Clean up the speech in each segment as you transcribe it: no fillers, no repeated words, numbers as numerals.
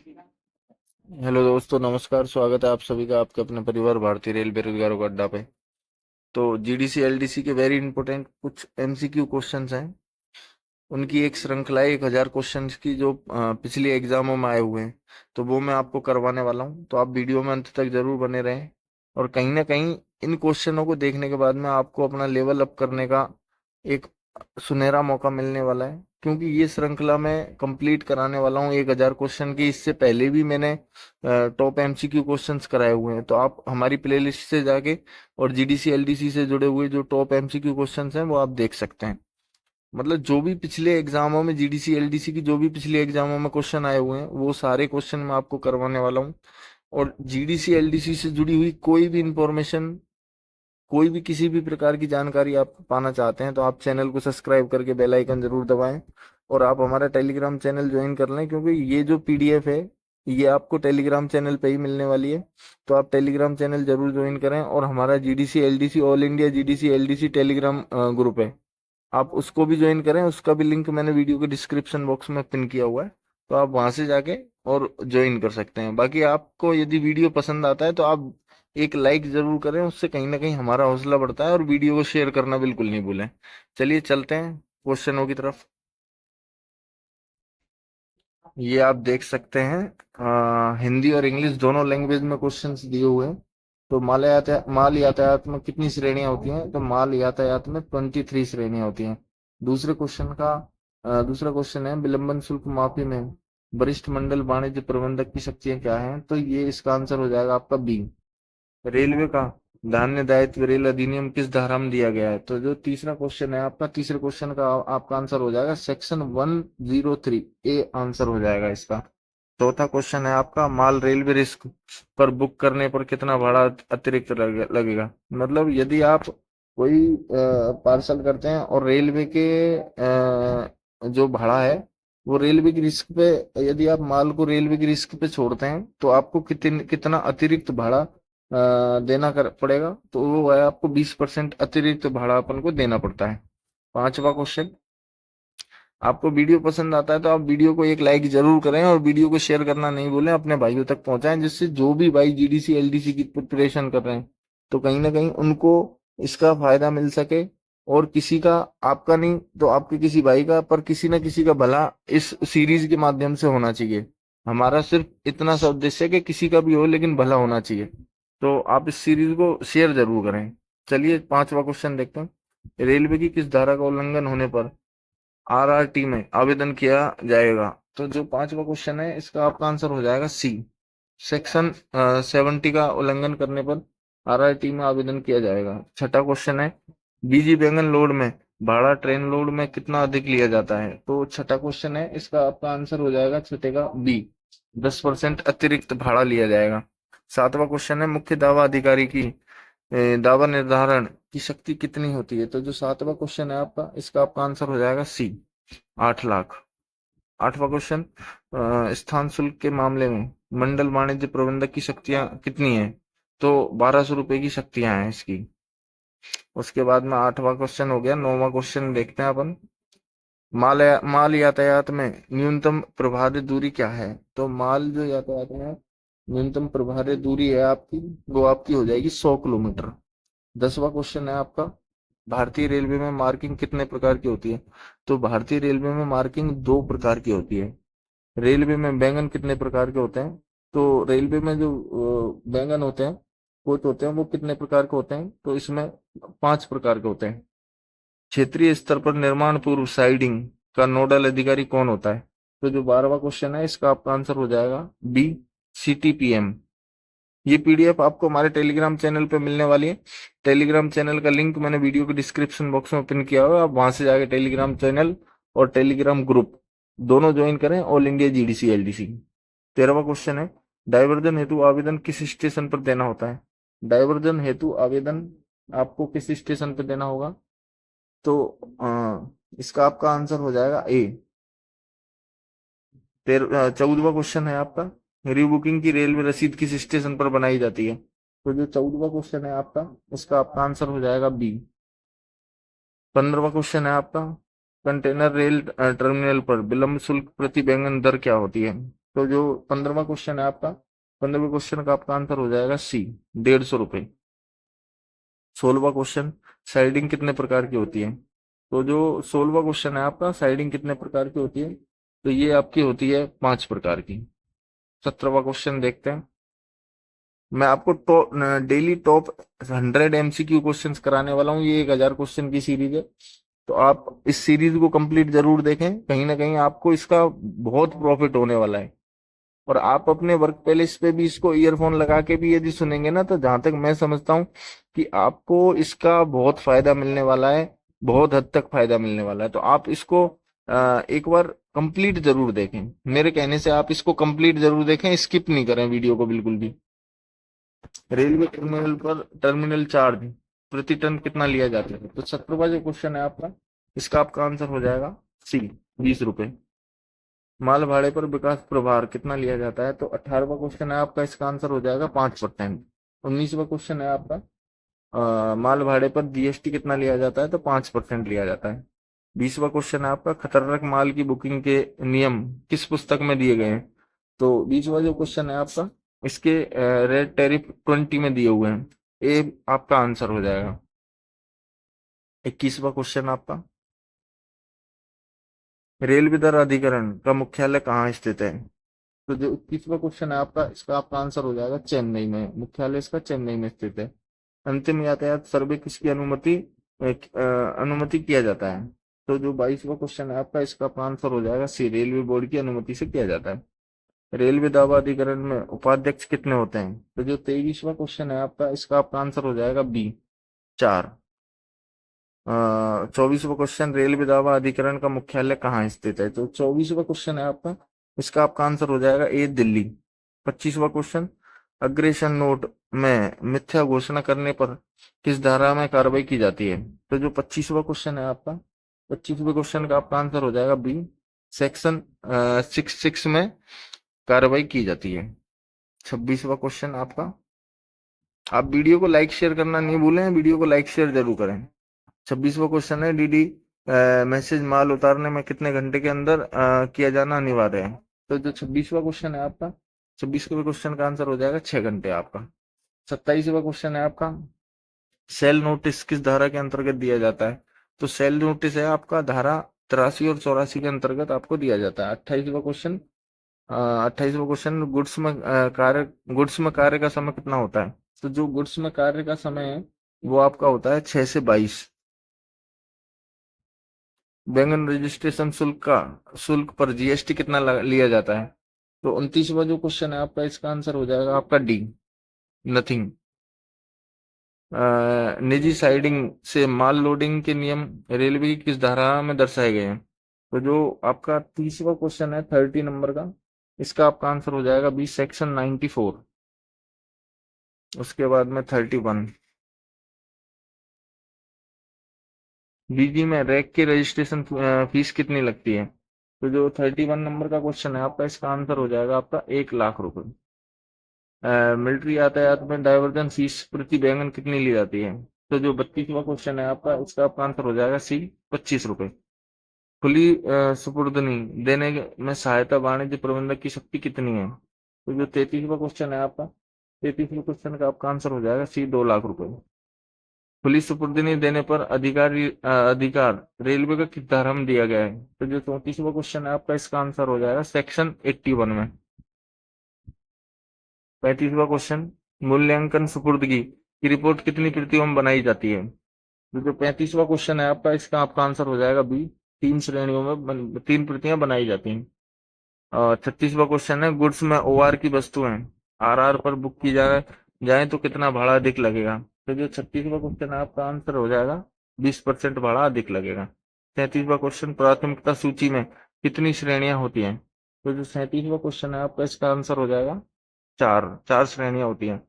Hello दोस्तों, नमस्कार। स्वागत है आप सभी का आपके अपने परिवार भारतीय रेल बेरोजगारों का अड्डा पे। तो जीडीसी एलडीसी के वेरी इंपॉर्टेंट कुछ एमसीक्यू क्वेश्चंस हैं। उनकी एक श्रृंखला है 1000 क्वेश्चंस की, जो पिछले एग्जामों में आए हुए हैं। तो वो मैं आपको करवाने वाला हूँ, तो आप वीडियो में अंत तक जरूर बने रहें। और कहीं ना कहीं इन क्वेश्चनों को देखने के बाद में आपको अपना लेवल अप करने का एक सुनहरा मौका मिलने वाला है, क्योंकि ये श्रृंखला मैं कंप्लीट कराने वाला हूँ 1000 क्वेश्चन की। इससे पहले भी मैंने टॉप एमसीक्यू क्वेश्चंस कराए हुए हैं, तो आप हमारी प्लेलिस्ट से जाके और जीडीसी एलडीसी से जुड़े हुए जो टॉप एमसीक्यू क्वेश्चंस हैं वो आप देख सकते हैं। मतलब जो भी पिछले एग्जामों में जीडीसी एलडीसी की जो भी पिछले एग्जामों में क्वेश्चन आए हुए हैं वो सारे क्वेश्चन मैं आपको करवाने वाला हूँ। और जीडीसी एलडीसी से जुड़ी हुई कोई भी इंफॉर्मेशन, कोई भी किसी भी प्रकार की जानकारी आप पाना चाहते हैं तो आप चैनल को सब्सक्राइब करके बेल आइकन जरूर दबाएं। और आप हमारा टेलीग्राम चैनल ज्वाइन कर लें, क्योंकि ये जो पीडीएफ है ये आपको टेलीग्राम चैनल पे ही मिलने वाली है। तो आप टेलीग्राम चैनल जरूर ज्वाइन करें। और हमारा GDC LDC all India GDC LDC Telegram group है, आप उसको भी ज्वाइन करें। उसका भी लिंक मैंने वीडियो के डिस्क्रिप्शन बॉक्स में पिन किया हुआ है, तो आप वहां से जाके और ज्वाइन कर सकते हैं। बाकी आपको यदि वीडियो पसंद आता है तो आप एक लाइक जरूर करें, उससे कहीं ना कहीं हमारा हौसला बढ़ता है। और वीडियो को शेयर करना बिल्कुल नहीं भूलें। चलिए चलते हैं क्वेश्चनों की तरफ। ये आप देख सकते हैं, हिंदी और इंग्लिश दोनों लैंग्वेज में क्वेश्चंस दिए हुए हैं। तो माल यातायात में कितनी श्रेणियां होती हैं? तो माल यातायात में 23 श्रेणियां होती हैं। दूसरा क्वेश्चन है, विलंबन शुल्क माफी में वरिष्ठ मंडल वाणिज्य प्रबंधक की शक्तियां क्या हैं? तो ये इसका आंसर हो जाएगा आपका बी। रेलवे का धान्य दायित्व रेल अधिनियम किस धारा में दिया गया है? तो जो तीसरा क्वेश्चन है आपका, तीसरे क्वेश्चन का आपका आंसर हो जाएगा सेक्शन 103 ए आंसर हो जाएगा इसका। चौथा क्वेश्चन है आपका, माल रेलवे रिस्क पर बुक करने पर कितना भाड़ा अतिरिक्त लगेगा? मतलब यदि आप कोई पार्सल करते हैं और रेलवे के जो भाड़ा है वो रेलवे की रिस्क पे, यदि आप माल को रेलवे की रिस्क पे छोड़ते हैं तो आपको कितना अतिरिक्त भाड़ा देना पड़ेगा? तो वो है आपको 20% अतिरिक्त भाड़ा अपन को देना पड़ता है। पांचवा क्वेश्चन, आपको वीडियो पसंद आता है तो आप वीडियो को एक लाइक जरूर करें और वीडियो को शेयर करना नहीं भूलें, अपने भाइयों तक पहुंचाएं, जिससे जो भी भाई जीडीसी एलडीसी की प्रिपरेशन कर रहे हैं तो कहीं ना कहीं उनको इसका फायदा मिल सके। और किसी का, आपका नहीं तो आपके किसी भाई का, पर किसी ना किसी का भला इस सीरीज के माध्यम से होना चाहिए। हमारा सिर्फ इतना सा उद्देश्य है कि किसी का भी हो लेकिन भला होना चाहिए। तो आप इस सीरीज को शेयर जरूर करें। चलिए पांचवा क्वेश्चन देखते हैं। रेलवे की किस धारा का उल्लंघन होने पर आरआरटी में आवेदन किया जाएगा? तो जो पांचवा क्वेश्चन है इसका आपका आंसर हो जाएगा सी। सेक्शन 70 का उल्लंघन करने पर आरआरटी में आवेदन किया जाएगा। छठा क्वेश्चन है, बीजी वैगन लोड में भाड़ा ट्रेन लोड में कितना अधिक लिया जाता है? तो छठा क्वेश्चन है इसका आपका आंसर हो जाएगा छठे का बी, 10% अतिरिक्त भाड़ा लिया जाएगा। सातवां क्वेश्चन है, मुख्य दावा अधिकारी की दावा निर्धारण की शक्ति कितनी होती है? तो जो सातवां क्वेश्चन है आपका, इसका आपका आंसर हो जाएगा सी, 8 लाख। आठवां क्वेश्चन, स्थान शुल्क के मामले में मंडल वाणिज्य प्रबंधक की शक्तियां कितनी है? तो 1200 रुपए की शक्तियां हैं इसकी। उसके बाद में आठवां क्वेश्चन हो गया। नौवां क्वेश्चन देखते हैं अपन, माल यातायात में न्यूनतम प्रभावी दूरी क्या है? तो माल जो यातायात में न्यूनतम प्रभावी दूरी है आपकी, वो आपकी हो जाएगी 100 किलोमीटर। 10वां क्वेश्चन है आपका, भारतीय रेलवे में मार्किंग कितने प्रकार की होती है? तो भारतीय रेलवे में मार्किंग 2 प्रकार की होती है। रेलवे में बैंगन कितने प्रकार के होते हैं? तो रेलवे में जो बैंगन होते हैं, कोच होते हैं, वो कितने प्रकार के होते हैं? तो इसमें 5 प्रकार के होते हैं। क्षेत्रीय स्तर पर निर्माण पूर्व साइडिंग का नोडल अधिकारी कौन होता है? तो जो 12वां क्वेश्चन है इसका आपका आंसर हो जाएगा बी, सीटीपीएम। ये पीडीएफ आपको हमारे टेलीग्राम चैनल पे मिलने वाली है। टेलीग्राम चैनल का लिंक मैंने वीडियो के डिस्क्रिप्शन बॉक्स में पिन किया हुआ है, आप वहां से जाके टेलीग्राम चैनल और टेलीग्राम ग्रुप दोनों ज्वाइन करें, ऑल इंडिया जीडीसी एलडीसी। 13वां क्वेश्चन है, डायवर्जन हेतु आवेदन किस स्टेशन पर देना होता है? डायवर्जन हेतु आवेदन आपको किस स्टेशन पर देना होगा? तो इसका आपका आंसर हो जाएगा ए। 14वां क्वेश्चन है आपका, रीबुकिंग की रेलवे रसीद किस स्टेशन पर बनाई जाती है? तो जो 14वां क्वेश्चन है आपका, इसका आपका आंसर हो जाएगा बी। 15वां क्वेश्चन है आपका, कंटेनर रेल टर्मिनल पर विलंब शुल्क प्रति वैगन दर क्या होती है? तो जो 15वां क्वेश्चन है आपका, 15वें क्वेश्चन का आपका आंसर हो जाएगा सी, 150 रुपये। 16वां क्वेश्चन, साइडिंग कितने प्रकार की होती है? तो जो 16वां क्वेश्चन है आपका, साइडिंग कितने प्रकार की होती है? तो ये आपकी होती है 5 प्रकार की। 17वां क्वेश्चन देखते हैं। मैं आपको डेली टॉप 100 MCQ क्वेश्चंस कराने वाला हूँ। ये 1000 क्वेश्चन की सीरीज है, तो आप इस सीरीज को कंप्लीट जरूर देखें। कहीं ना कहीं आपको इसका बहुत प्रॉफिट होने वाला है। और आप अपने वर्क प्लेस पे भी इसको ईयरफोन लगा के भी यदि सुनेंगे ना, तो जहां तक मैं समझता हूँ कि आपको इसका बहुत फायदा मिलने वाला है, बहुत हद तक फायदा मिलने वाला है। तो आप इसको एक बार कंप्लीट जरूर देखें। मेरे कहने से आप इसको कंप्लीट जरूर देखें, स्किप नहीं करें वीडियो को बिल्कुल भी। रेलवे टर्मिनल पर टर्मिनल चार्ज प्रति टन कितना लिया जाता है? तो 17वां जो क्वेश्चन है आपका, इसका आपका आंसर हो जाएगा सी, 20 रुपए। माल भाड़े पर विकास प्रभार कितना लिया जाता है? तो 18वां क्वेश्चन है आपका, इसका आंसर हो जाएगा 5%। 19वां क्वेश्चन है आपका, माल भाड़े पर जीएसटी कितना लिया जाता है? तो 5% लिया जाता है। 20वां क्वेश्चन है आपका, खतरनाक माल की बुकिंग के नियम किस पुस्तक में दिए गए हैं? तो 20वां जो क्वेश्चन है आपका, इसके रेट टैरिफ 20 में दिए हुए हैं। ये आपका आंसर हो जाएगा। 21वां क्वेश्चन आपका, रेलवे दर अधिकरण का मुख्यालय कहाँ स्थित है? तो जो 21वां क्वेश्चन है आपका, इसका आपका आंसर हो जाएगा चेन्नई में। मुख्यालय इसका चेन्नई में स्थित है। अंतिम यातायात सर्वे किसकी अनुमति किया जाता है? तो जो 22वां क्वेश्चन है आपका, इसका आपका आंसर हो जाएगा सी, रेलवे बोर्ड की अनुमति से किया जाता है। रेलवे दावा अधिकरण में उपाध्यक्ष कितने होते हैं? तो जो 23वां क्वेश्चन है आपका, इसका आपका आंसर हो जाएगा बी, 4। 24वां क्वेश्चन, रेलवे दावा अधिकरण का मुख्यालय कहाँ स्थित है? तो 24वां क्वेश्चन है आपका, इसका आपका आंसर हो जाएगा ए, दिल्ली। 25वां क्वेश्चन, अग्रेशन नोट में मिथ्या घोषणा करने पर किस धारा में कार्रवाई की जाती है? तो जो 25वां क्वेश्चन है आपका, 25वें क्वेश्चन का आपका आंसर हो जाएगा बी, सेक्शन 66 में कार्रवाई की जाती है। 26वां क्वेश्चन आपका, आप वीडियो को लाइक शेयर करना नहीं भूलें, वीडियो को लाइक शेयर जरूर करें। 26वां क्वेश्चन है, डीडी मैसेज माल उतारने में कितने घंटे के अंदर किया जाना अनिवार्य है? तो जो 26वां क्वेश्चन है आपका, 26वें क्वेश्चन का आंसर हो जाएगा 6 घंटे आपका। 27वां क्वेश्चन है आपका, सेल नोटिस किस धारा के अंतर्गत दिया जाता है? तो सेल नोटिस है आपका धारा 83 और 84 के अंतर्गत आपको दिया जाता है। 28वां क्वेश्चन, गुड्स में कार्य का समय कितना होता है? तो जो गुड्स में कार्य का समय है, वो आपका होता है 6 से 22। बैंगन रजिस्ट्रेशन शुल्क पर जीएसटी कितना लिया जाता है? तो 29वां जो क्वेश्चन है आपका, इसका आंसर हो जाएगा आपका डी, नथिंग। निजी साइडिंग से माल लोडिंग के नियम रेलवे की किस धारा में दर्शाए गए हैं? तो जो आपका 30वां क्वेश्चन है, 30 नंबर का, इसका आपका आंसर हो जाएगा बी, सेक्शन 94। उसके बाद में 31, बीजी में रैक की रजिस्ट्रेशन फीस कितनी लगती है? तो जो 31 नंबर का क्वेश्चन है आपका, इसका आंसर हो जाएगा आपका 1 लाख रुपए। मिलिट्री यातायात में डायवर्जन फीस प्रति बैंगन कितनी ली जाती है? तो जो 32वां क्वेश्चन है आपका, इसका आपका आंसर हो जाएगा सी, 25 रुपए। खुली सुपुर्दनी देने में सहायता वाणिज्य प्रबंधक की शक्ति कितनी है? तो जो 33वां क्वेश्चन है आपका, 33वें क्वेश्चन का आपका आंसर हो जाएगा सी, 2 लाख रुपए। खुली सुपुर्दनी देने पर अधिकार रेलवे का किस धारा में दिया गया है? तो जो 34वां क्वेश्चन है आपका, इसका आंसर हो जाएगा सेक्शन 81 में। 35वां क्वेश्चन, मूल्यांकन सुपुर्दगी की रिपोर्ट कितनी प्रतियों में बनाई जाती है? तो जो 35वां क्वेश्चन है आपका, इसका आपका आंसर हो जाएगा बी, 3 श्रेणियों में 3 प्रतियां बनाई जाती हैं। और 36वां क्वेश्चन है, गुड्स में ओआर की वस्तुएं आरआर पर बुक की जाए तो कितना भाड़ा अधिक लगेगा? तो जो 36वां क्वेश्चन है आपका, आंसर हो जाएगा 20% भाड़ा अधिक लगेगा। 37वां क्वेश्चन, प्राथमिकता सूची में कितनी श्रेणियां होती हैं? तो जो 37वां क्वेश्चन है आपका, इसका आंसर हो जाएगा 4, 4 श्रेणियां होती हैं।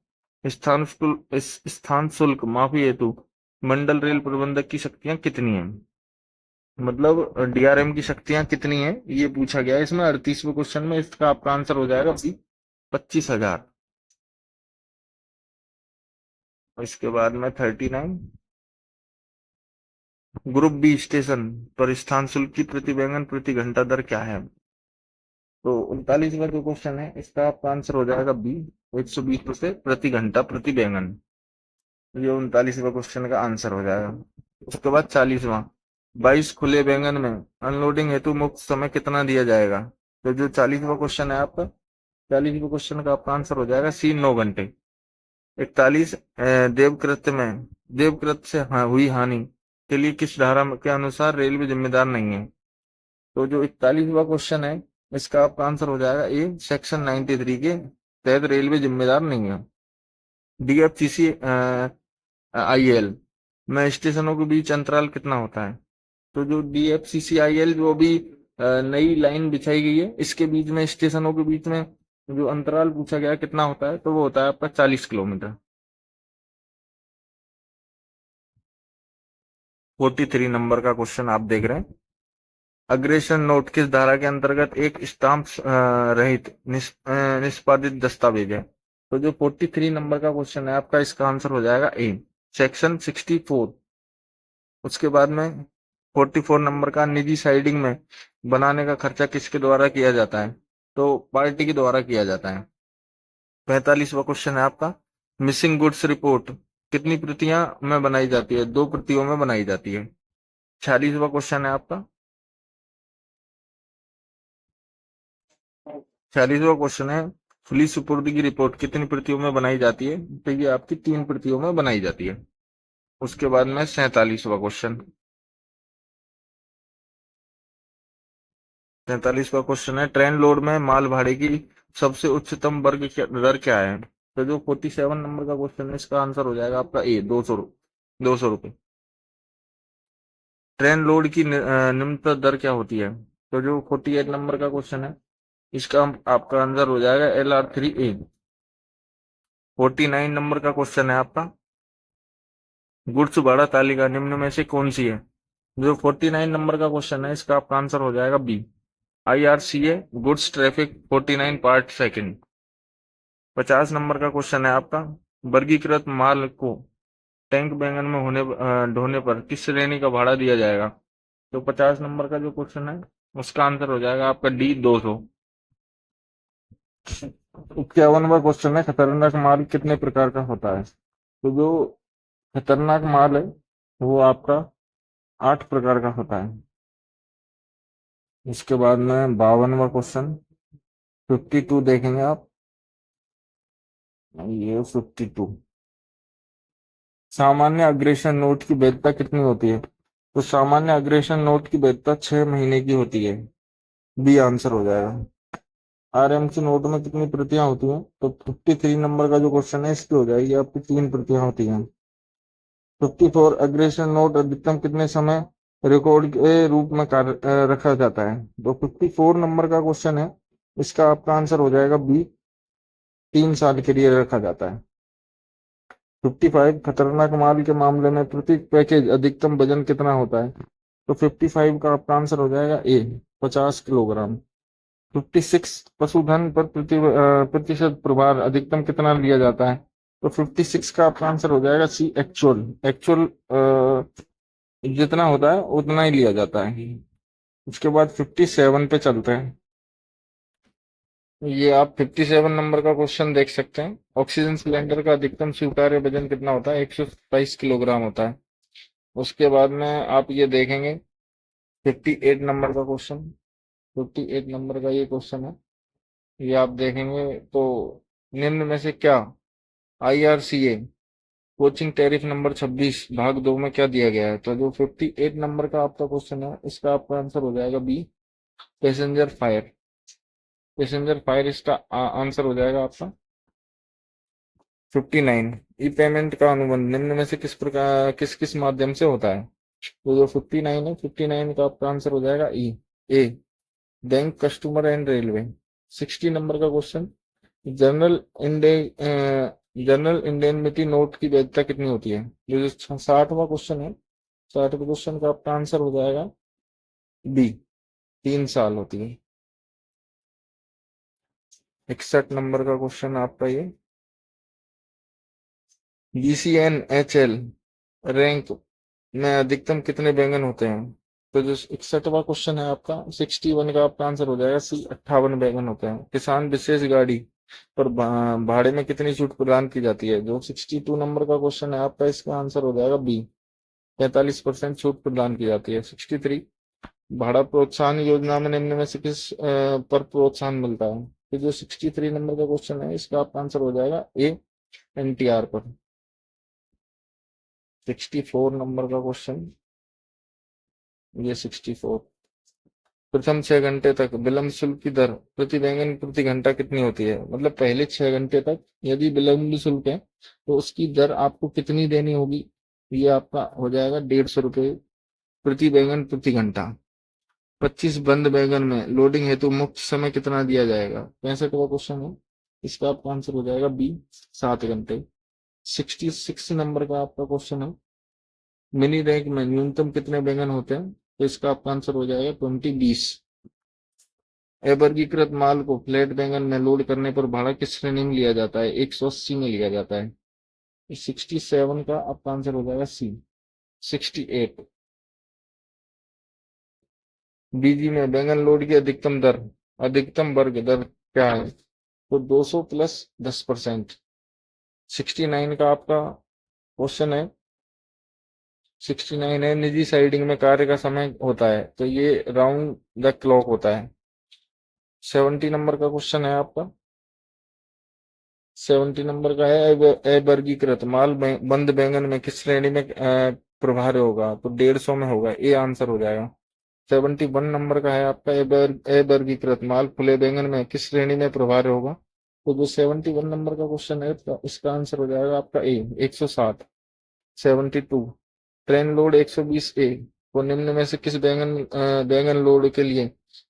स्थान शुल्क माफी हेतु मंडल रेल प्रबंधक की शक्तियां कितनी हैं? मतलब डीआरएम की शक्तियां कितनी हैं, ये पूछा गया है इसमें 38वें क्वेश्चन में। इसका आपका आंसर हो जाएगा 25,000। इसके बाद में 39, ग्रुप बी स्टेशन पर स्थान शुल्क की प्रति बैंगन प्रति घंटा दर क्या है? तो 39वां जो क्वेश्चन है इसका आपका आंसर हो जाएगा बी, 120 रुपये प्रति घंटा प्रति बैंगन। ये 39वां क्वेश्चन का आंसर हो जाएगा। उसके बाद 40वां, 22 खुले बैंगन में अनलोडिंग हेतु मुक्त समय कितना दिया जाएगा। तो जो 40वां क्वेश्चन है आपका, 40वें क्वेश्चन का आपका आंसर हो जाएगा सी, 9 घंटे। 41, देवकृत से हुई हानि के लिए किस धारा के अनुसार रेलवे जिम्मेदार नहीं है। तो जो 41वां क्वेश्चन है इसका आपका आंसर हो जाएगा ए, सेक्शन 93 के तहत रेलवे जिम्मेदार नहीं है। डीएफसीसी आईएल में स्टेशनों के बीच अंतराल कितना होता है। तो जो डीएफसीसी आईएल जो अभी नई लाइन बिछाई गई है, इसके बीच में स्टेशनों के बीच में जो अंतराल पूछा गया है कितना होता है, तो वो होता है आपका 40 किलोमीटर। 43 नंबर का क्वेश्चन आप देख रहे हैं। अग्रेशन नोट किस धारा के अंतर्गत एक स्टाम्प रहित निष्पादित दस्तावेज है। तो जो 43 नंबर का क्वेश्चन है आपका, इसका आंसर हो जाएगा ए, सेक्शन 64। उसके बाद में 44 नंबर का, निजी साइडिंग में बनाने का खर्चा किसके द्वारा किया जाता है। तो पार्टी के द्वारा किया जाता है। 45वां क्वेश्चन है आपका, मिसिंग गुड्स रिपोर्ट कितनी प्रतियां में बनाई जाती है। 2 प्रतियों में बनाई जाती है। 46वां क्वेश्चन है आपका, 46वां क्वेश्चन है, खुली सुपुर्द की रिपोर्ट कितनी प्रतियों में बनाई जाती है। तो ये आपकी 3 प्रतियों में बनाई जाती है। उसके बाद में 47वां क्वेश्चन, 43वां क्वेश्चन है, ट्रेन लोड में माल भाड़े की सबसे उच्चतम वर्ग दर क्या है। तो जो 47 नंबर का क्वेश्चन है इसका आंसर हो जाएगा आपका ए, 200 रुपये। ट्रेन लोड की निम्नतम दर क्या होती है। तो जो 48 नंबर का क्वेश्चन है इसका आपका आंसर हो जाएगा LR3A। 49 नंबर का क्वेश्चन है आपका, गुड्स भाड़ा तालिका निम्न में से कौन सी है। जो 49 नंबर का क्वेश्चन है इसका आपका आंसर हो जाएगा B, IRCA goods traffic 49 part second. 50 number का क्वेश्चन है आपका, वर्गीकृत माल को टैंक बैंगन में ढोने पर किस श्रेणी का भाड़ा दिया जाएगा। तो 50 नंबर का जो क्वेश्चन है उसका आंसर हो जाएगा आपका डी, 200। 51वां क्वेश्चन है, खतरनाक माल कितने प्रकार का होता है। तो जो खतरनाक माल है वो आपका 8 प्रकार का होता है। इसके बाद में 52वां क्वेश्चन, 52 देखेंगे आप, ये 52, सामान्य अग्रेशन नोट की वैधता कितनी होती है। तो सामान्य अग्रेशन नोट की वैधता 6 महीने की होती है। बी आंसर हो जाएगा। RMC नोट में कितनी प्रतियां होती हैं। तो 53 नंबर का जो क्वेश्चन है इसकी हो जाएगी आपकी 3 प्रतियां होती हैं। 54, अग्रेशन नोट अधिकतम कितने समय रिकॉर्ड के रूप में रखा जाता है। तो 54 नंबर का क्वेश्चन है इसका आपका आंसर हो जाएगा बी, 3 साल के लिए रखा जाता है। 55, खतरनाक माल के मामले में प्रति पैकेज अधिकतम वजन कितना होता है। तो 55 का आपका आंसर हो जाएगा ए, 50 किलोग्राम। 56, पशुधन पर प्रतिशत प्रभार अधिकतम कितना लिया जाता है। तो 56 का आपका आंसर हो जाएगा सी, एक्चुअल। एक्चुअल जितना होता है उतना ही लिया जाता है। उसके बाद 57 पे चलते हैं। ये आप 57 नंबर का क्वेश्चन देख सकते हैं, ऑक्सीजन सिलेंडर का अधिकतम स्वीकार्य वजन कितना होता है। 127 किलोग्राम होता है। उसके बाद में आप ये देखेंगे 58 नंबर का क्वेश्चन, 58 नंबर का ये क्वेश्चन है, ये आप देखेंगे तो निम्न में से क्या IRCA कोचिंग टैरिफ नंबर 26 भाग 2 में क्या दिया गया है। तो जो 58 नंबर का आपका क्वेश्चन है इसका आपका आंसर हो जाएगा B, passenger fire. Passenger fire इसका आंसर हो जाएगा आपका। 59, ई पेमेंट का अनुबंध निम्न में से किस किस माध्यम से होता है। तो जो 59 है, 59 का आपका आंसर हो जाएगा E, A, bank, customer and railway. 60 number का क्वेश्चन, जनरल इंडे जनरल इंडेमनिटी नोट की वैधता कितनी होती है। जो 60वां क्वेश्चन है, 60वें क्वेश्चन का आपका आंसर हो जाएगा बी, 3 साल होती है। 61 नंबर का क्वेश्चन आपका ये, BCNHL रैंक में अधिकतम कितने बैंगन होते हैं। तो जो 61वां क्वेश्चन है आपका 61 का आपका आंसर हो जाएगा सी, 58 बैगन होते हैं। किसान विशेष गाड़ी पर भाड़े में कितनी छूट प्रदान की जाती है? जो 62 नंबर का क्वेश्चन है आपका, इसका आंसर हो जाएगा बी, 45% छूट प्रदान की जाती है। 63, भाड़ा प्रोत्साहन योजना में निम्न में से किस पर प्रोत्साहन मिलता है? तो जो 63 नंबर का क्वेश्चन है, इसका आपका आंसर हो जाएगा ए, एनटीआर पर। 64 नंबर का क्वेश्चन, ये 64, प्रथम 6 घंटे तक विलंब शुल्क की दर प्रति बैंगन प्रति घंटा कितनी होती है? मतलब पहले 6 घंटे तक यदि विलंब शुल्क है तो उसकी दर आपको कितनी देनी होगी? ये आपका हो जाएगा 150 रुपये प्रति बैंगन प्रति घंटा। 25 बंद बैंगन में लोडिंग हेतु मुक्त समय कितना दिया जाएगा? 65वां क्वेश्चन है, इसका आपका आंसर हो जाएगा बी, 7 घंटे। 66 नंबर का आपका क्वेश्चन है, मिनी रैक में न्यूनतम कितने बैंगन होते हैं? तो इसका आपका आंसर हो जाएगा 20। अवर्गीकृत माल को फ्लैट बैंगन में लोड करने पर भाड़ा किस श्रेणी में लिया जाता है? 180 में लिया जाता है। 67 का आपका आंसर हो जाएगा सी, 68। बीजी में बैंगन लोड की अधिकतम वर्ग दर क्या है? तो 200 प्लस 10%। 69 का आपका क्वेश्चन है, 69 है, निजी साइडिंग में कार्य का समय होता है, तो ये राउंड द क्लॉक होता है। 70 नंबर का क्वेश्चन है आपका, 70 नंबर का है, अवर्गीकृत माल बंद बैंगन में किस श्रेणी में प्रभार्य होगा? तो 150 में होगा, ए आंसर हो जाएगा। 71 नंबर का है आपका, अवर्गीकृत माल खुले बैंगन में किस श्रेणी में प्रभार्य होगा? तो जो 71 नंबर का क्वेश्चन है, तो इसका आंसर हो जाएगा आपका ए, 160। 72, ट्रेन लोड 120 ए को निम्न में से किस बैंगन लोड के लिए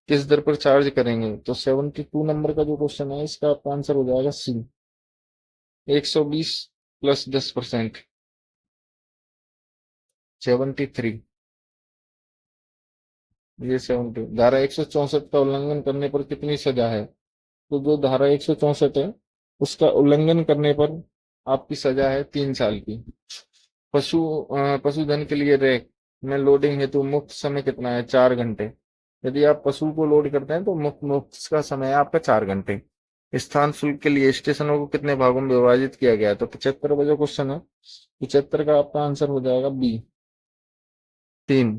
किस दर पर चार्ज करेंगे? तो 72 नंबर का जो क्वेश्चन है, इसका आपका आंसर हो जाएगा सी, 120 प्लस 10%। 73, ये 70, धारा 164 का उल्लंघन करने पर कितनी सजा है? तो जो धारा 164 है, उसका उल्लंघन करने पर आपकी सजा है 3 साल की। पशुधन के लिए रैक में लोडिंग हेतु मुक्त समय कितना है? 4 घंटे। यदि आप पशु को लोड करते हैं तो मुक्त मुक्त का समय है आपका 4 घंटे। स्थान शुल्क के लिए स्टेशनों को कितने भागों में विभाजित किया गया है? तो 75 बजे क्वेश्चन है, 75 का आपका आंसर हो जाएगा बी, 3।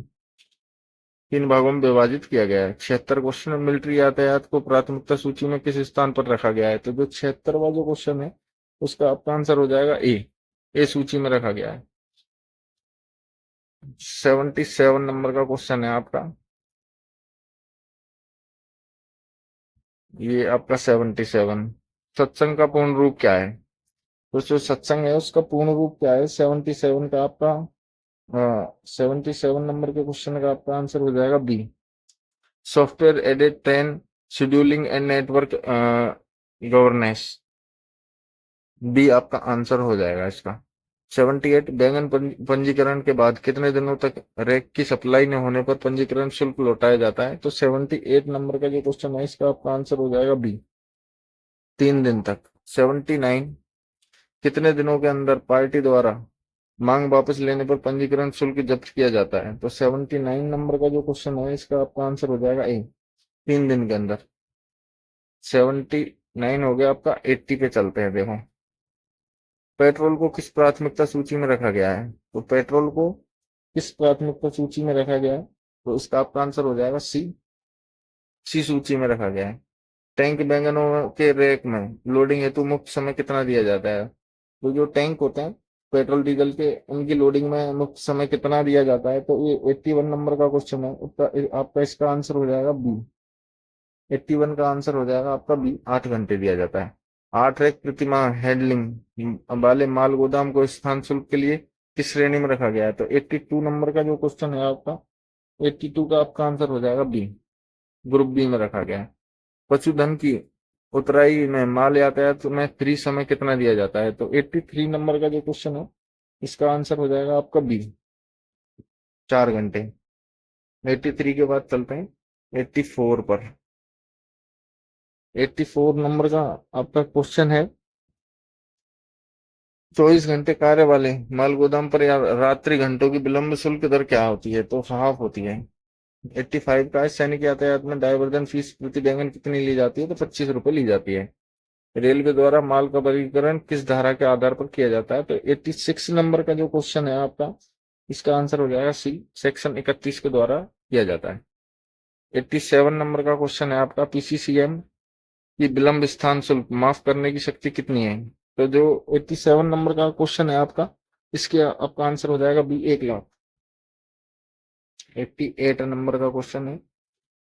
3 भागों में विभाजित किया गया है। 76 क्वेश्चन है, मिलिट्री यातायात को प्राथमिकता सूची में किस स्थान पर रखा गया है? तो जो 76वां जो क्वेश्चन है, उसका आपका आंसर हो जाएगा ए सूची में रखा गया है। 77 नंबर का क्वेश्चन है आपका, ये आपका 77, सत्संग का पूर्ण रूप क्या है? तो जो सत्संग है उसका पूर्ण रूप क्या है? 77 का आपका 77 नंबर के क्वेश्चन का आपका आंसर हो जाएगा B, software aided train scheduling and network governance, B आपका आंसर हो जाएगा इसका। 78, बैंगन पंजीकरण के बाद कितने दिनों तक रैक की सप्लाई न होने पर पंजीकरण शुल्क लौटाया जाता है? तो 78 नंबर का जो क्वेश्चन है, इसका आपका आंसर हो जाएगा बी, 3 दिन तक। 79, कितने दिनों के अंदर पार्टी द्वारा मांग वापस लेने पर पंजीकरण शुल्क जब्त किया जाता है? तो 79 नंबर का जो क्वेश्चन है, इसका आपका आंसर हो जाएगा ए, 3 दिन के अंदर। 79 हो गया आपका। 80 पे चलते हैं, देखो। पेट्रोल को किस प्राथमिकता सूची में रखा गया है? तो पेट्रोल को किस प्राथमिकता सूची में रखा गया है? तो इसका आपका आंसर हो जाएगा सी सूची में रखा गया है। टैंक बैंगनों के रैक में लोडिंग हेतु मुक्त समय कितना दिया जाता है? तो जो टैंक होते हैं पेट्रोल डीजल के, उनकी लोडिंग में मुक्त समय कितना दिया जाता है? तो ये 81 नंबर का क्वेश्चन है, आपका इसका आंसर हो जाएगा बी, 81 का आंसर हो जाएगा आपका बी, 8 घंटे दिया जाता है। 8 रैक प्रतिमा हैंडलिंग वाले माल गोदाम को स्थान शुल्क के लिए किस श्रेणी में रखा गया है? तो 82 नंबर का जो क्वेश्चन है आपका, 82 का आपका आंसर हो जाएगा बी, ग्रुप बी में रखा गया है। पशुधन की उतराई में माल यातायात में फ्री समय कितना दिया जाता है? तो 83 नंबर का जो क्वेश्चन है, इसका आंसर हो जाएगा आपका बी, 4 घंटे। 83 के बाद चलते हैं 84 पर। 84 नंबर का आपका क्वेश्चन है, 24 घंटे कार्य वाले माल गोदाम पर या रात्रि घंटों की विलंब शुल्क दर क्या होती है? तो हाफ होती है। 85 का है। सैनिक यातायात में डायवर्जन फीस प्रति बैंगन कितनी ली जाती है? तो 25 रुपए ली जाती है। रेलवे द्वारा माल का वर्गीकरण किस धारा के आधार पर किया जाता है? तो 86 नंबर का जो क्वेश्चन है आपका, इसका आंसर हो जाएगा सी, सेक्शन 31 के द्वारा किया जाता है। 87 नंबर का क्वेश्चन है आपका, पीसीसीएम की विलंब स्थान शुल्क माफ करने की शक्ति कितनी है? तो जो 87 नंबर का क्वेश्चन है आपका, इसके आपका आंसर हो जाएगा बी, 1 लाख। 88 नंबर का क्वेश्चन है,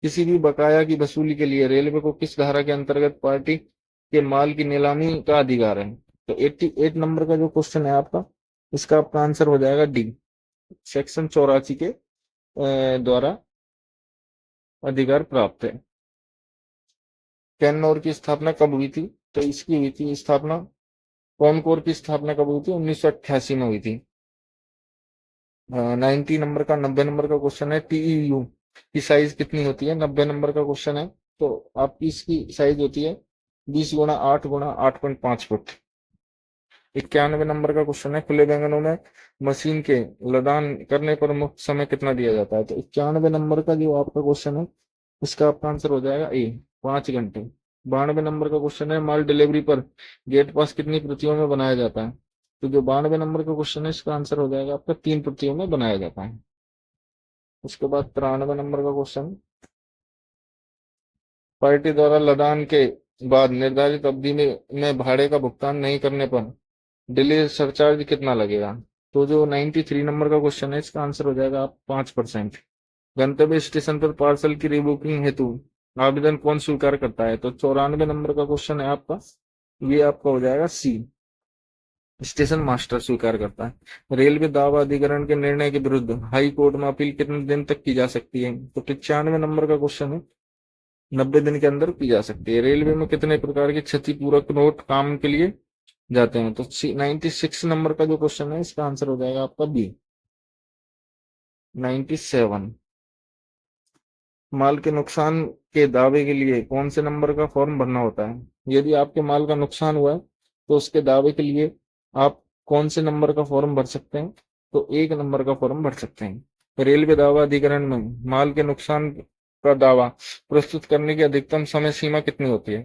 किसी भी बकाया की वसूली के लिए रेलवे को किस धारा के अंतर्गत पार्टी के माल की नीलामी का अधिकार है? तो 88 नंबर का जो क्वेश्चन है आपका, इसका आपका आंसर हो जाएगा डी, सेक्शन 84 के द्वारा अधिकार प्राप्त है। कैन्नौर की स्थापना कब हुई थी? तो इसकी हुई थी स्थापना, कॉनकोर की स्थापना कब हुई थी? 1988 में हुई थी। 90 नंबर का, 90 नंबर का क्वेश्चन है, टीईयू की साइज कितनी होती है? 90 नंबर का क्वेश्चन है, तो आपकी इसकी साइज होती है 20x8x8.5 फुट। 91 नंबर का क्वेश्चन है, खुले बैंगनों में मशीन के लदान करने पर मुफ्त समय कितना दिया जाता है? तो 91 नंबर का जो आपका क्वेश्चन है, इसका आपका आंसर हो जाएगा ए, 5 घंटे। 92 नंबर का क्वेश्चन है, माल डिलीवरी पर गेट पास कितनी प्रतियों में बनाया जाता है? तो जो 92 नंबर का क्वेश्चन है, इसका आंसर हो जाएगा आपका 3 प्रतियों में बनाया जाता है। उसके बाद 93 नंबर का क्वेश्चन, पार्टी द्वारा लदान के बाद निर्धारित अवधि में भाड़े का भुगतान नहीं करने पर डिले सरचार्ज कितना लगेगा? तो जो 93 नंबर का क्वेश्चन है, इसका आंसर हो जाएगा आप 5%। गंतव्य स्टेशन पर पार्सल की रिबुकिंग हेतु आवेदन कौन स्वीकार करता है? तो 94 नंबर का क्वेश्चन है आपका, ये आपका हो जाएगा सी, स्टेशन मास्टर स्वीकार करता है। रेलवे दावा अधिकरण के निर्णय के विरुद्ध हाई कोर्ट में अपील कितने दिन तक की जा सकती है? तो 95 नंबर का क्वेश्चन है, 90 दिन के अंदर की जा सकती है। रेलवे में कितने प्रकार के क्षतिपूरक नोट काम के लिए जाते हैं? तो 96 नंबर का जो क्वेश्चन है, इसका आंसर हो जाएगा आपका बी, 97। माल के नुकसान के दावे के लिए कौन से नंबर का फॉर्म भरना होता है? यदि आपके माल का नुकसान हुआ है, तो उसके दावे के लिए आप कौन से नंबर का फॉर्म भर सकते हैं? तो 1 नंबर का फॉर्म भर सकते हैं। रेलवे दावा अधिकरण में माल के नुकसान का दावा प्रस्तुत करने की अधिकतम समय सीमा कितनी होती है?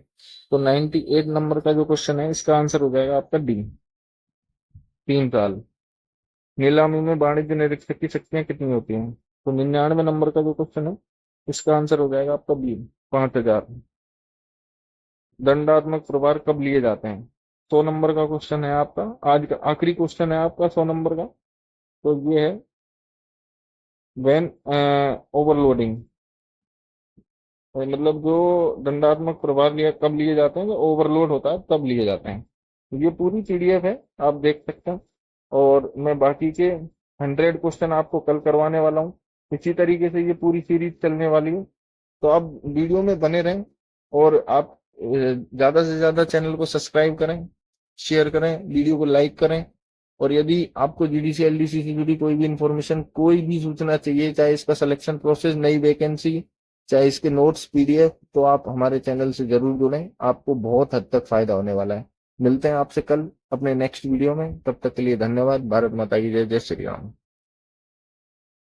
तो 98 नंबर का जो क्वेश्चन है, इसका आंसर हो जाएगा आपका डी, 3 साल। नीलामी में वाणिज्य निरीक्षक की शक्तियां कितनी होती हैं? तो 99 नंबर का जो क्वेश्चन है, इसका आंसर हो जाएगा आपका बी, 5,000। दंडात्मक प्रभार कब लिए जाते हैं? 100 नंबर का क्वेश्चन है आपका, आज का आखिरी क्वेश्चन है आपका 100 नंबर का। तो ये है व्हेन ओवरलोडिंग, मतलब जो दंडात्मक प्रभार लिया कब लिए जाते हैं, जो ओवरलोड होता है तब लिए जाते हैं। तो ये पूरी पीडीएफ है, आप देख सकते हैं। और मैं बाकी के 100 क्वेश्चन आपको कल करवाने वाला हूँ। इसी तरीके से ये पूरी सीरीज चलने वाली है, तो आप वीडियो में बने रहें। और आप ज्यादा से ज्यादा चैनल को सब्सक्राइब करें, शेयर करें, वीडियो को लाइक करें। और यदि आपको जीडीसी एलडीसी से जुड़ी कोई भी इंफॉर्मेशन, कोई भी सूचना चाहिए, चाहे इसका सिलेक्शन प्रोसेस, नई वैकेंसी, चाहे इसके नोट्स, पीडीएफ, तो आप हमारे चैनल से जरूर जुड़ें, आपको बहुत हद तक फायदा होने वाला है। मिलते हैं आपसे कल अपने नेक्स्ट वीडियो में, तब तक के लिए धन्यवाद। भारत माता की जय, जय श्री राम।